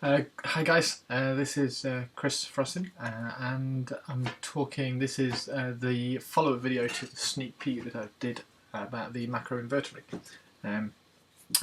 Hi guys, this is Chris Frosin, and I'm talking. This is the follow-up video to the sneak peek that I did about the macro inverter rig.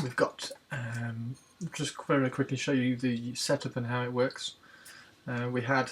We've got just very quickly show you the setup and how it works. We had,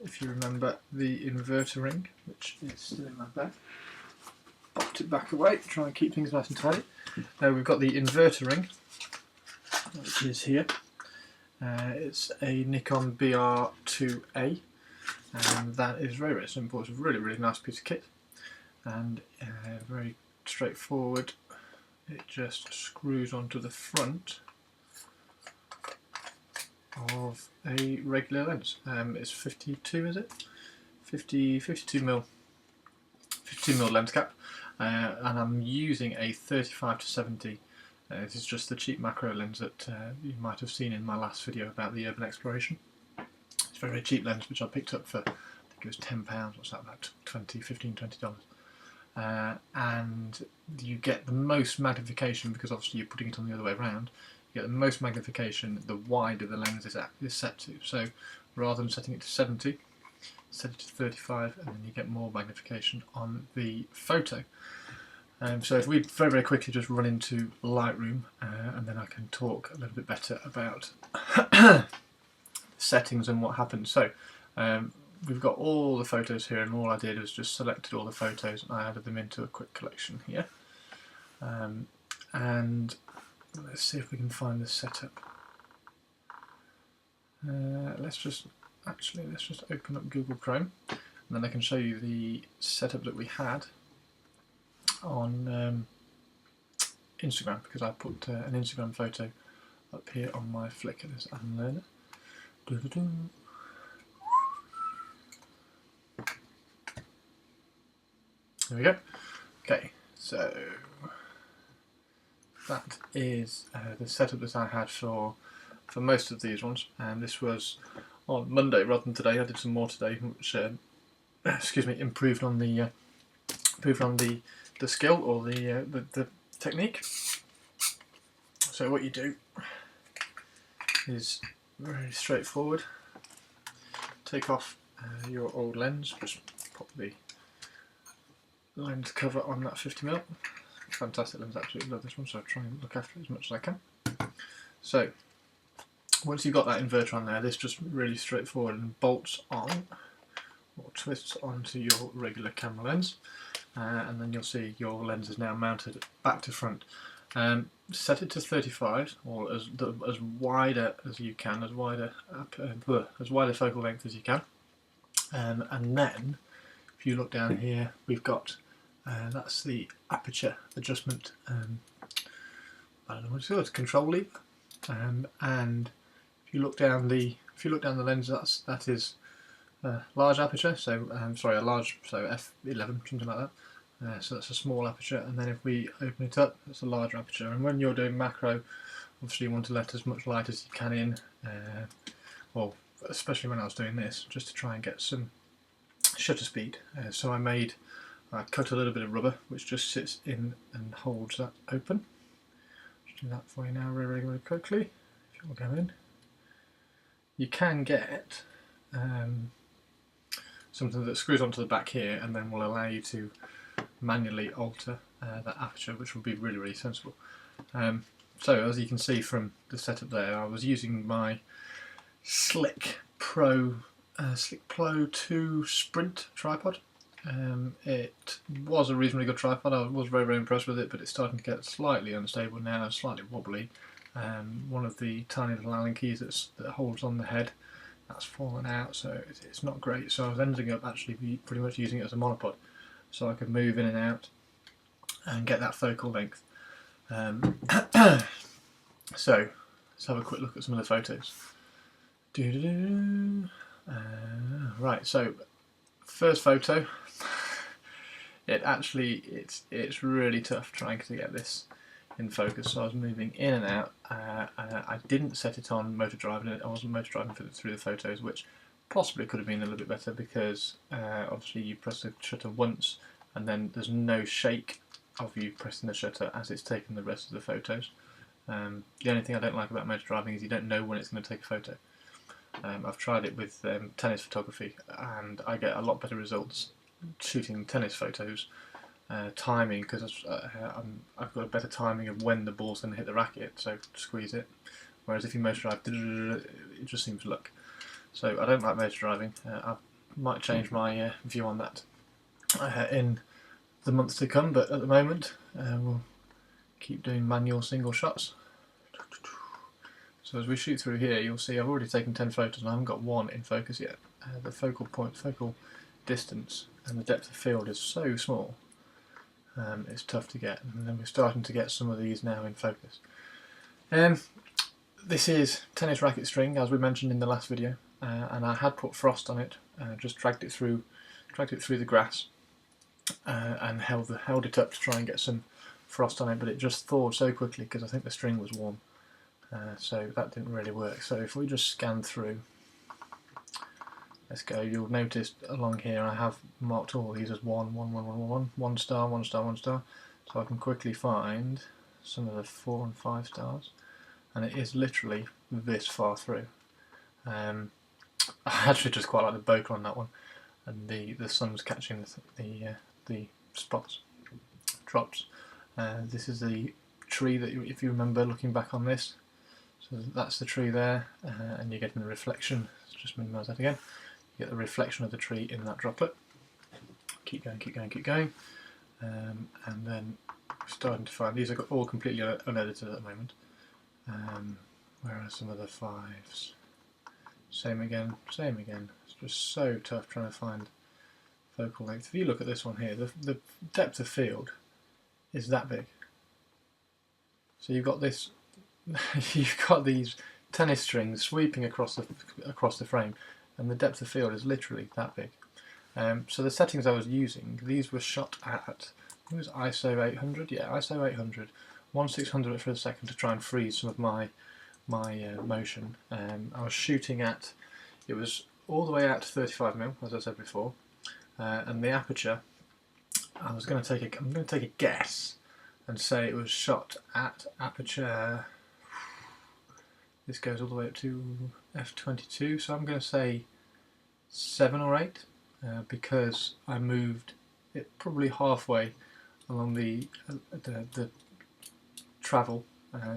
if you remember, the inverter ring, which is still in my bag. Popped it back away, try and keep things nice and tidy. We've got the inverter ring, which is here. It's a Nikon BR2A, and that is very simple. It's a really nice piece of kit, and very straightforward. It just screws onto the front of a regular lens. It's 52, is it? 52 mil lens cap, and I'm using a 35 to 70. This is just the cheap macro lens that you might have seen in my last video about the urban exploration. It's a very cheap lens which I picked up for, I think it was £10, what's that, about $20 and you get the most magnification, because obviously you're putting it on the other way around. You get the most magnification the wider the lens is set to. So rather than setting it to 70, set it to 35, and then you get more magnification on the photo. So if we very quickly just run into Lightroom, and then I can talk a little bit better about settings and what happens. So we've got all the photos here, and all I did was just selected all the photos and I added them into a quick collection here. And let's see if we can find the setup. Let's just open up Google Chrome, and then I can show you the setup that we had on Instagram, because I put an Instagram photo up here on my Flickr as Unlearner. There we go. Okay, so that is the setup that I had for most of these ones, and this was on Monday rather than today. I did some more today, which excuse me, improved on the skill, or the technique. So what you do is very straightforward. Take off your old lens, just pop the lens cover on that 50mm. Fantastic lens, absolutely love this one, so I try and look after it as much as I can. So once you've got that inverter on there, this just really straightforward and bolts on or twists onto your regular camera lens. And then you'll see your lens is now mounted back to front. Set it to 35, or as wider as you can, as wide a focal length as you can. And then, if you look down here, we've got that's the aperture adjustment. I don't know what it's called. Control lever. And if you look down the lens, that is large aperture. So sorry, a large, so f11, something like that. So that's a small aperture, and then if we open it up, it's a larger aperture. And when you're doing macro, obviously you want to let as much light as you can in, well, especially when I was doing this, just to try and get some shutter speed. So I cut a little bit of rubber, which just sits in and holds that open. Just do that for you now very quickly. If you'll go in, you can get something that screws onto the back here, and then will allow you to manually alter that aperture, which will be really sensible. So as you can see from the setup there, I was using my Slick Pro 2 Sprint tripod. It was a reasonably good tripod. I was very impressed with it, but it's starting to get slightly unstable now, slightly wobbly. One of the tiny little Allen keys that holds on the head, that's fallen out, so it's not great. So I was ending up actually pretty much using it as a monopod, so I could move in and out and get that focal length. So let's have a quick look at some of the photos. Right, so first photo. It's really tough trying to get this in focus. So I was moving in and out. I didn't set it on motor driving. I wasn't motor driving through the photos, which possibly could have been a little bit better, because obviously you press the shutter once and then there's no shake of you pressing the shutter as it's taken the rest of the photos. The only thing I don't like about motor driving is you don't know when it's going to take a photo. I've tried it with tennis photography, and I get a lot better results shooting tennis photos. Timing, because I've got a better timing of when the ball's going to hit the racket, so squeeze it. Whereas if you motor drive, it just seems luck. So I don't like motor driving. I might change my view on that in the months to come, but at the moment we'll keep doing manual single shots. So as we shoot through here, you'll see I've already taken 10 photos and I haven't got one in focus yet. The focal distance and the depth of field is so small, it's tough to get, and then we're starting to get some of these now in focus. This is tennis racket string, as we mentioned in the last video, and I had put frost on it, just dragged it through the grass, and held it up to try and get some frost on it, but it just thawed so quickly because I think the string was warm, so that didn't really work. So if we just scan through, let's go. You'll notice along here I have marked all these as 1, 1, 1, 1, 1, 1 star, 1 star, 1 star, so I can quickly find some of the 4 and 5 stars, and it is literally this far through. I actually just quite like the bokeh on that one, and the sun's catching the spots, drops. This is the tree that, if you remember looking back on this, so that's the tree there, and you're getting the reflection. Let's just minimise that again. You get the reflection of the tree in that droplet. Keep going, keep going, keep going, and then we're starting to find these are all completely unedited at the moment. Where are some of the 5s? Same again, same again. It's just so tough trying to find focal length. If you look at this one here, the depth of field is that big. So you've got this, you've got these tennis strings sweeping across the frame, and the depth of field is literally that big. So the settings I was using, these were shot at, it was ISO 800, yeah, ISO 800, 1/600 for a second to try and freeze some of my motion. I was shooting at, it was all the way out to 35mm, as I said before, and the aperture, I'm going to take a guess and say it was shot at aperture, this goes all the way up to f22, so I'm going to say 7 or 8, because I moved it probably halfway along the travel,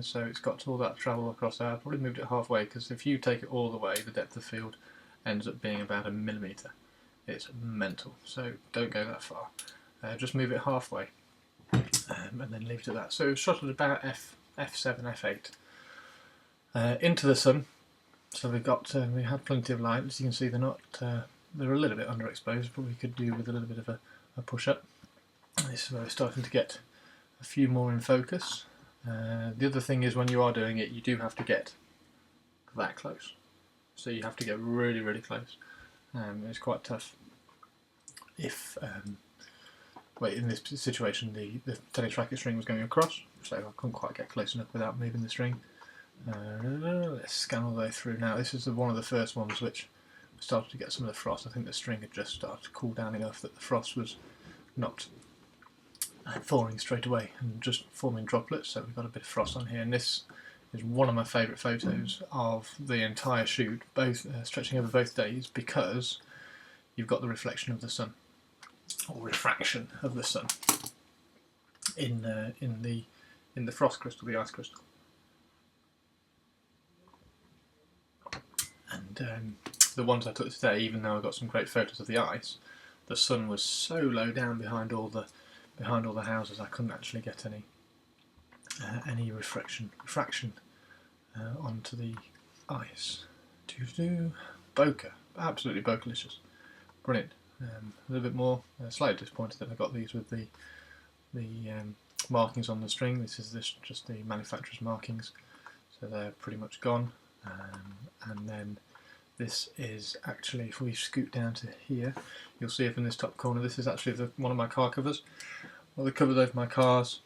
so it's got all that travel across there. I probably moved it halfway, because if you take it all the way, the depth of field ends up being about 1 millimetre. It's mental, so don't go that far. Just move it halfway, and then leave it at that. So it's shot at about f7, f8. Into the sun, so we had plenty of light. As you can see, they're a little bit underexposed, but we could do with a little bit of a push up. This is where we're starting to get a few more in focus. The other thing is, when you are doing it, you do have to get that close. So you have to get really, really close. It's quite tough. If in this situation, the tennis racket string was going across, so I couldn't quite get close enough without moving the string. Let's scan all the way through now. This is one of the first ones which started to get some of the frost. I think the string had just started to cool down enough that the frost was not thawing straight away and just forming droplets, so we've got a bit of frost on here, and this is one of my favourite photos of the entire shoot, both stretching over both days, because you've got the reflection of the sun, or refraction of the sun, in the frost crystal, the ice crystal. And the ones I took today, even though I got some great photos of the ice, the sun was so low down behind all the houses, I couldn't actually get any refraction onto the ice. Bokeh, absolutely bokelicious, brilliant. A little bit more, slightly disappointed that I got these with the markings on the string. This is just the manufacturer's markings, so they're pretty much gone. And then this is actually, if we scoot down to here, you'll see up in this top corner, this is actually one of my car covers. Well, the covers over my cars.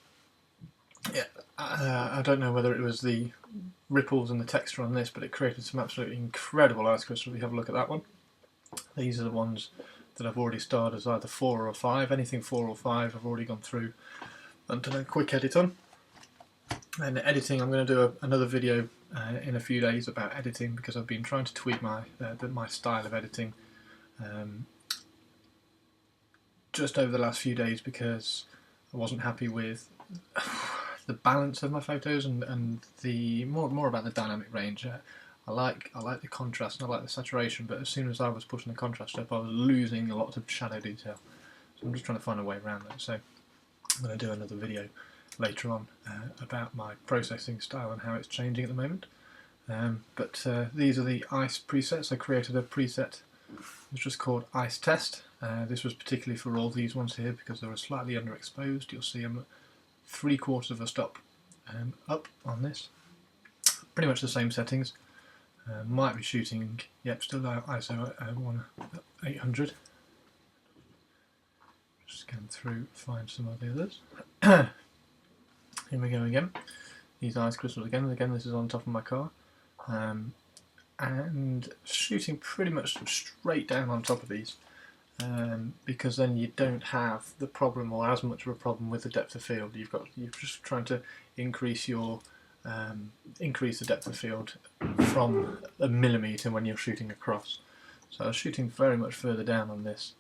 Yeah, I don't know whether it was the ripples and the texture on this, but it created some absolutely incredible ice crystals. We have a look at that one. These are the ones that I've already starred as either 4 or 5. Anything 4 or 5 I've already gone through and done a quick edit on. And editing, I'm going to do another video in a few days about editing, because I've been trying to tweak my style of editing just over the last few days, because I wasn't happy with the balance of my photos and the more about the dynamic range. I like the contrast and I like the saturation, but as soon as I was pushing the contrast up, I was losing a lot of shadow detail. So I'm just trying to find a way around that. So I'm going to do another video later on about my processing style and how it's changing at the moment. But these are the ice presets. I created a preset which was called Ice Test. This was particularly for all these ones here because they were slightly underexposed. You'll see them 3/4 of a stop up on this. Pretty much the same settings. Might be shooting, yep, still ISO 800. Just scan through, find some of the others. Here we go again. These ice crystals again. Again, this is on top of my car. And shooting pretty much straight down on top of these. Because then you don't have the problem, or as much of a problem, with the depth of field. You're just trying to increase your increase the depth of field from a millimetre when you're shooting across. So I was shooting very much further down on this.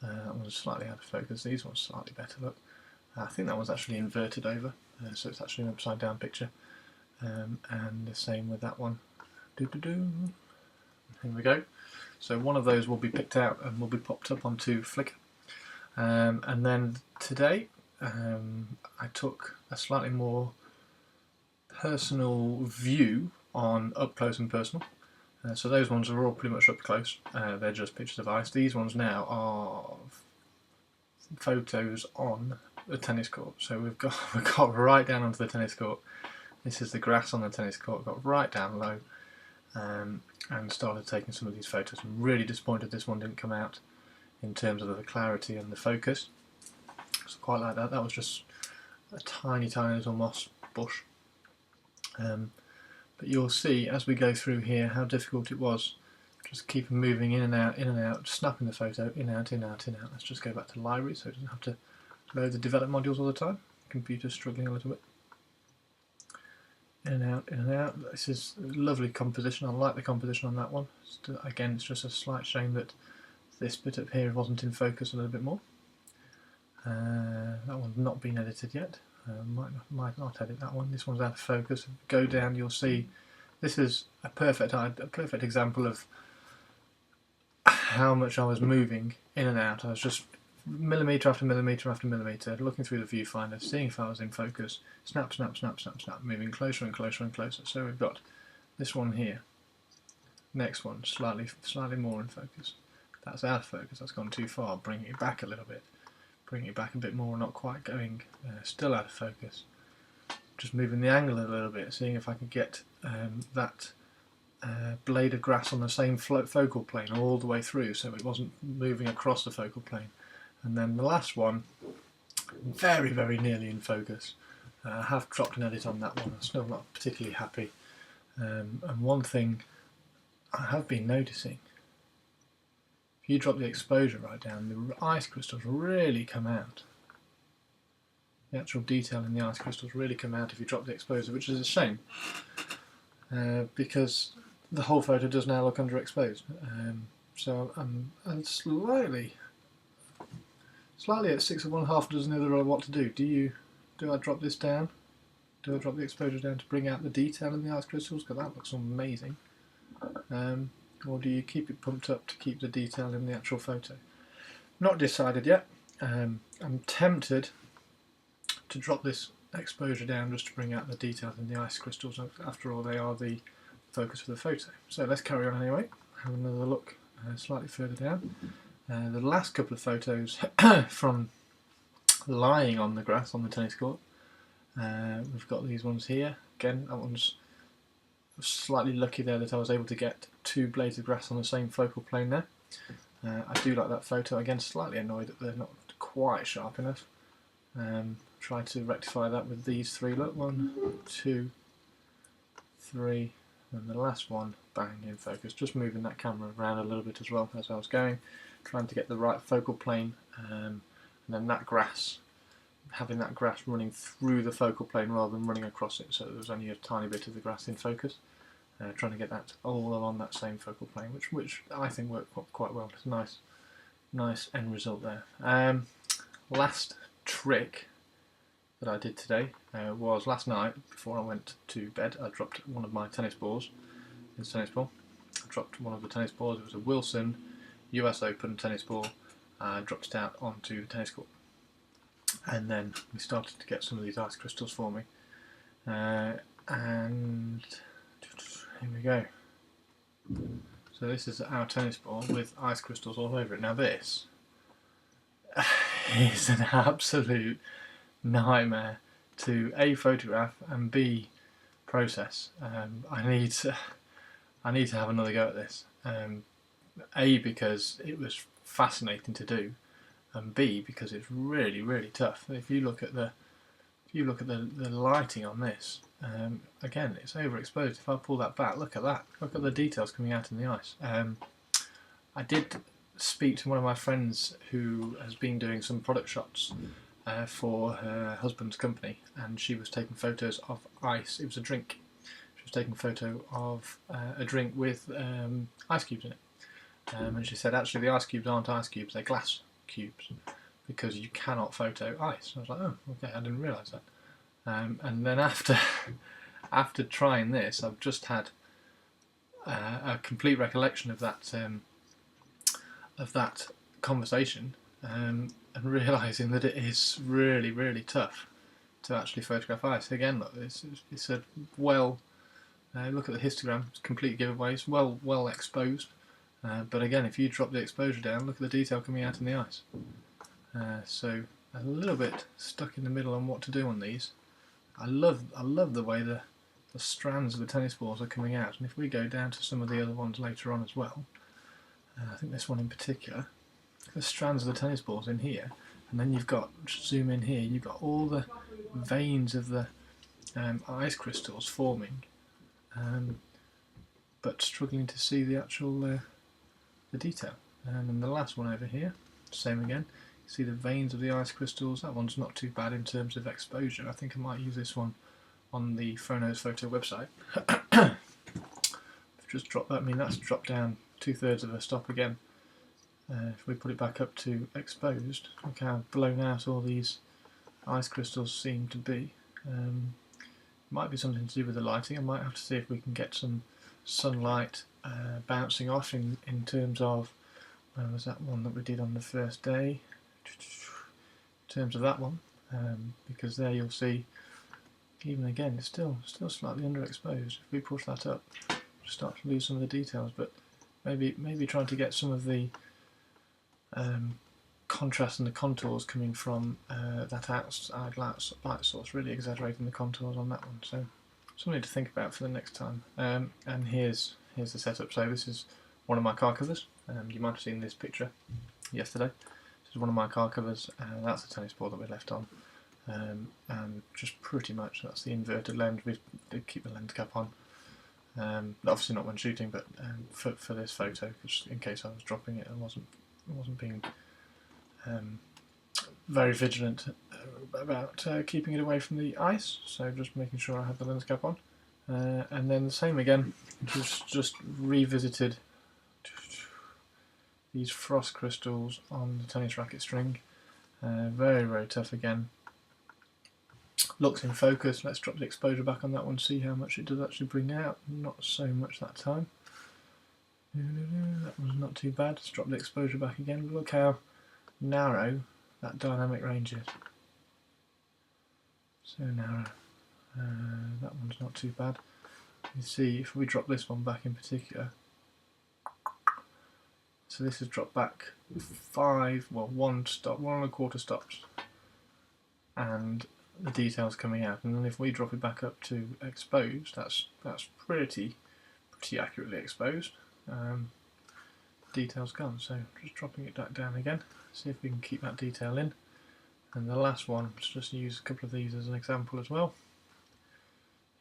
That one's slightly out of focus. These ones slightly better. Look, I think that one's actually inverted over, so it's actually an upside down picture. And the same with that one. Here we go. So one of those will be picked out and will be popped up onto Flickr. And then today I took a slightly more personal view on up close and personal. So those ones are all pretty much up close. They're just pictures of ice. These ones now are photos on the tennis court. So we've got right down onto the tennis court. This is the grass on the tennis court. Got right down low. And started taking some of these photos. I'm really disappointed this one didn't come out in terms of the clarity and the focus. So quite like that. That was just a tiny little moss bush. But you'll see as we go through here how difficult it was. Just keep moving in and out, snapping the photo, in, out, in, out, in, out. Let's just go back to library so it doesn't have to load the develop modules all the time. Computer's struggling a little bit. In and out, in and out. This is lovely composition. I like the composition on that one. Again, it's just a slight shame that this bit up here wasn't in focus a little bit more. That one's not been edited yet. Might not edit that one. This one's out of focus. Go down, you'll see this is a perfect example of how much I was moving in and out. I was just millimetre after millimetre after millimetre, looking through the viewfinder, seeing if I was in focus. Snap, snap, snap, snap, snap, moving closer and closer and closer. So we've got this one here. Next one, slightly more in focus. That's out of focus. That's gone too far. Bringing it back a little bit. Bringing it back a bit more. Not quite going. Still out of focus. Just moving the angle a little bit, seeing if I can get that blade of grass on the same focal plane all the way through, so it wasn't moving across the focal plane. And then the last one, very, very nearly in focus. I have dropped an edit on that one. I'm still not particularly happy. And one thing I have been noticing, if you drop the exposure right down, the ice crystals really come out. The actual detail in the ice crystals really come out if you drop the exposure, which is a shame, because the whole photo does now look underexposed. So I'm slightly at 6 of 1/2 dozen other what to do. Do I drop this down? Do I drop the exposure down to bring out the detail in the ice crystals? Because that looks amazing. Or do you keep it pumped up to keep the detail in the actual photo? Not decided yet. I'm tempted to drop this exposure down just to bring out the detail in the ice crystals. After all, they are the focus of the photo. So let's carry on anyway. Have another look slightly further down. The last couple of photos from lying on the grass on the tennis court. We've got these ones here. Again, that one's slightly lucky there that I was able to get 2 blades of grass on the same focal plane there. I do like that photo. Again, slightly annoyed that they're not quite sharp enough. Try to rectify that with these 3. Look, 1, 2, 3, and the last one, bang, in focus. Just moving that camera around a little bit as well as I was going, trying to get the right focal plane, and then that grass having that grass running through the focal plane rather than running across it, so there was only a tiny bit of the grass in focus. Trying to get that all along that same focal plane, which I think worked quite well. It's a nice end result there. Last trick that I did today was last night before I went to bed. I dropped one of my tennis balls. This tennis ball. I dropped one of the tennis balls. It was a Wilson US Open tennis ball. I dropped it out onto the tennis court, and then we started to get some of these ice crystals forming. And here we go. So this is our tennis ball with ice crystals all over it. Now this is an absolute nightmare to A, photograph, and B, process. I need to have another go at this. A, because it was fascinating to do, and B, because it's really tough. If you look at the lighting on this, again, it's overexposed. If I pull that back, look at that. Look at the details coming out in the ice. I did speak to one of my friends who has been doing some product shots for her husband's company, and she was taking photos of ice. It was a drink. She was taking a photo of a drink with ice cubes in it. And she said, actually, the ice cubes aren't ice cubes, they're glass cubes, because you cannot photo ice. I was like, oh, okay, I didn't realise that. And then after trying this, I've just had a complete recollection of that conversation, and realising that it is really tough to actually photograph ice. Again, look, it's a well. Look at the histogram; it's complete giveaways, well exposed. But again, if you drop the exposure down, look at the detail coming out in the ice. So a little bit stuck in the middle on what to do on these. I love the way the strands of the tennis balls are coming out, and if we go down to some of the other ones later on as well, I think this one in particular, the strands of the tennis balls in here, and then you've got, zoom in here, you've got all the veins of the ice crystals forming, but struggling to see the actual the detail. And then the last one over here, same again. See the veins of the ice crystals. That one's not too bad in terms of exposure. I think I might use this one on the Frosin's photo website. Just drop that. I mean, that's dropped down 2/3 of a stop again. If we put it back up to exposed, look how blown out all these ice crystals seem to be. Might be something to do with the lighting. I might have to see if we can get some sunlight bouncing off in terms of, where was that one that we did on the first day? In terms of that one, because there you'll see, even again, it's still slightly underexposed. If we push that up, we'll start to lose some of the details. But maybe trying to get some of the contrast and the contours coming from that outside light source, really exaggerating the contours on that one. So something to think about for the next time. And here's the setup. So this is one of my car covers. You might have seen this picture yesterday. This is one of my car covers. That's the tennis ball that we left on. And just pretty much that's the inverted lens. We did keep the lens cap on. Obviously not when shooting, but for this photo, just in case I was dropping it, I wasn't being very vigilant about keeping it away from the ice. So just making sure I have the lens cap on. And then the same again, just revisited these frost crystals on the tennis racket string. Very tough again. Looks in focus. Let's drop the exposure back on that one, see how much it does actually bring out. Not so much that time. That was not too bad. Let's drop the exposure back again. But look how narrow that dynamic range is. So narrow. That one's not too bad. You see, if we drop this one back in particular, so this has dropped back 1 stop, 1¼ stops, and the details coming out. And then if we drop it back up to exposed, that's pretty accurately exposed. Detail's gone. So just dropping it back down again. See if we can keep that detail in. And the last one, let's just use a couple of these as an example as well.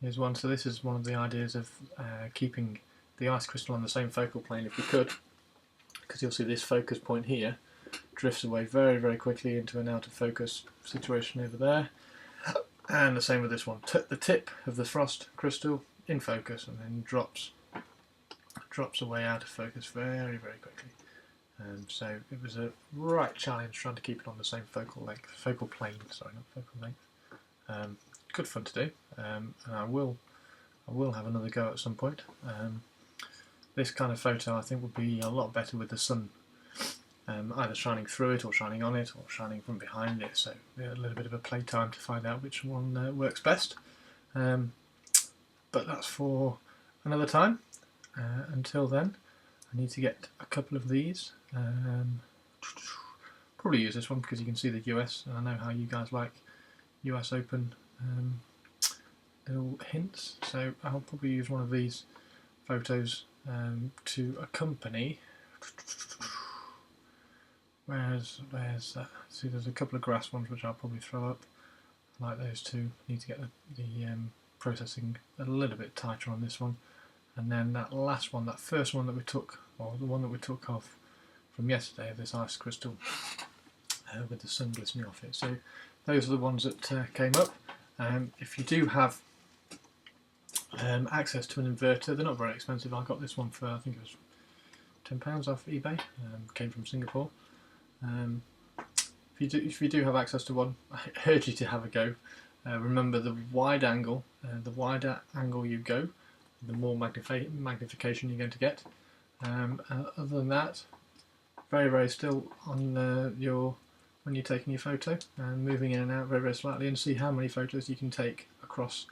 Here's one. So this is one of the ideas of keeping the ice crystal on the same focal plane if we could, because you'll see this focus point here drifts away very, very quickly into an out of focus situation over there. And the same with this one. The tip of the frost crystal in focus and then drops away out of focus very, very quickly. So it was a right challenge trying to keep it on the same focal plane, sorry, not focal length. Good fun to do, and I will have another go at some point. This kind of photo I think would be a lot better with the sun either shining through it or shining on it or shining from behind it, so a little bit of a playtime to find out which one works best. But that's for another time. Until then, I need to get a couple of these. Probably use this one because you can see the US, and I know how you guys like US Open little hints, so I'll probably use one of these photos to accompany. Where's that? See, there's a couple of grass ones which I'll probably throw up. I like those two. Need to get the processing a little bit tighter on this one. And then that last one, that first one that we took, or the one that we took off from yesterday, of this ice crystal with the sun glistening off it. So those are the ones that came up. If you do have access to an inverter, they're not very expensive. I got this one for, I think it was £10 off eBay. Came from Singapore. If you do have access to one, I urge you to have a go. Remember, the wider angle you go, the more magnification you're going to get. Other than that, very, very still on when you're taking your photo and moving in and out very, very slightly, and see how many photos you can take across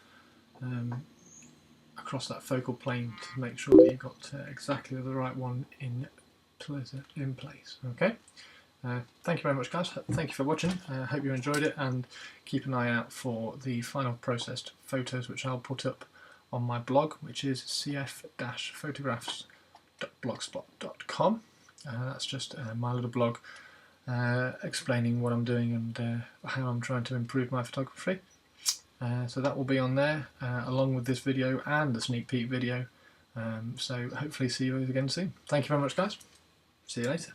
that focal plane to make sure that you've got exactly the right one in place. Okay. Thank you very much, guys. Thank you for watching. Hope you enjoyed it, and keep an eye out for the final processed photos, which I'll put up on my blog, which is cf-photographs.blogspot.com. That's just my little blog explaining what I'm doing and how I'm trying to improve my photography. So that will be on there along with this video and the sneak peek video. So hopefully see you again soon. Thank you very much, guys. See you later.